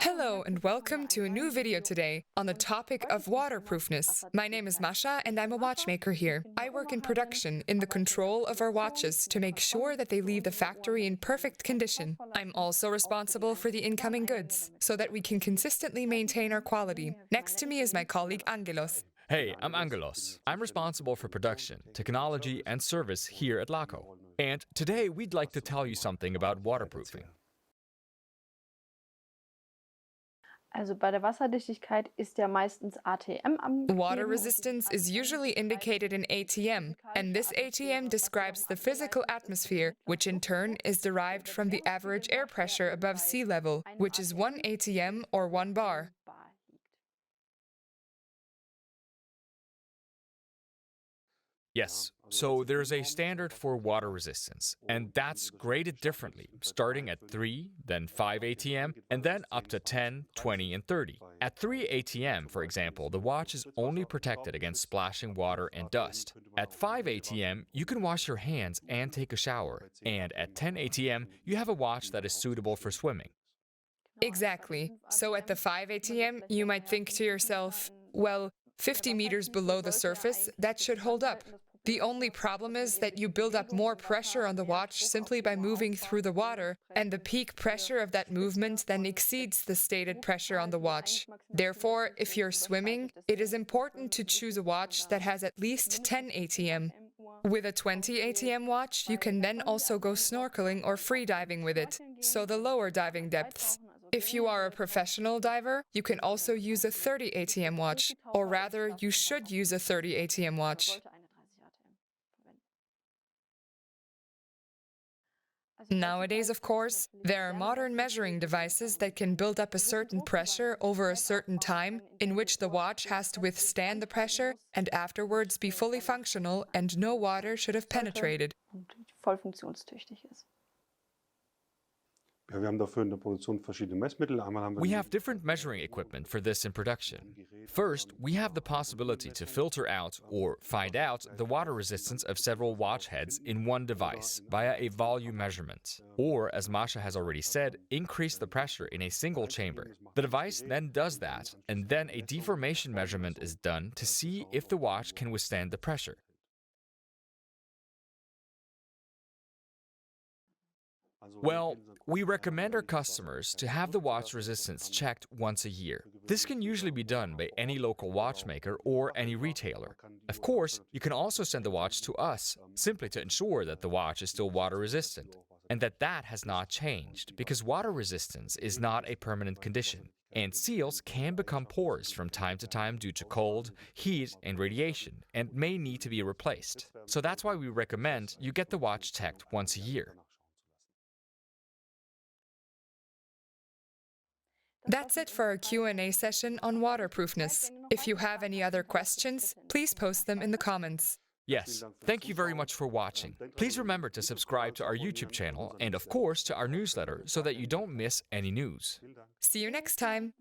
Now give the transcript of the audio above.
Hello and welcome to a new video today on the topic of waterproofness. My name is Mascha and I'm a watchmaker here. I work in production in the control of our watches to make sure that they leave the factory in perfect condition. I'm also responsible for the incoming goods so that we can consistently maintain our quality. Next to me is my colleague Angelos. Hey, I'm Angelos. I'm responsible for production, technology, and service here at Laco. And today we'd like to tell you something about waterproofing. Also bei der Wasserdichtigkeit ist ja meistens ATM angegeben. Water resistance is usually indicated in ATM, and this ATM describes the physical atmosphere, which in turn is derived from the average air pressure above sea level, which is 1 ATM or 1 bar. Yes, so there's a standard for water resistance, and that's graded differently, starting at 3, then 5 ATM, and then up to 10, 20, and 30. At 3 ATM, for example, the watch is only protected against splashing water and dust. At 5 ATM, you can wash your hands and take a shower, and at 10 ATM, you have a watch that is suitable for swimming. Exactly. So at the 5 ATM, you might think to yourself, well, 50 meters below the surface, that should hold up. The only problem is that you build up more pressure on the watch simply by moving through the water, and the peak pressure of that movement then exceeds the stated pressure on the watch. Therefore, if you're swimming, it is important to choose a watch that has at least 10 ATM. With a 20 ATM watch, you can then also go snorkeling or free diving with it, so the lower diving depths. If you are a professional diver, you can also use a 30 ATM watch, or rather, you should use a 30 ATM watch. Nowadays, of course, there are modern measuring devices that can build up a certain pressure over a certain time, in which the watch has to withstand the pressure and afterwards be fully functional and no water should have penetrated. Voll funktionstüchtig ist. We We have different measuring equipment for this in production. First, we have the possibility to filter out or find out the water resistance of several watch heads in one device via a volume measurement. Or, as Mascha has already said, increase the pressure in a single chamber. The device then does that, and then a deformation measurement is done to see if the watch can withstand the pressure. Well, we recommend our customers to have the watch resistance checked once a year. This can usually be done by any local watchmaker or any retailer. Of course, you can also send the watch to us, simply to ensure that the watch is still water resistant, and that has not changed, because water resistance is not a permanent condition, and seals can become porous from time to time due to cold, heat, and radiation, and may need to be replaced. So that's why we recommend you get the watch checked once a year. That's it for our Q&A session on waterproofness. If you have any other questions, please post them in the comments. Yes, thank you very much for watching. Please remember to subscribe to our YouTube channel and, of course, to our newsletter so that you don't miss any news. See you next time!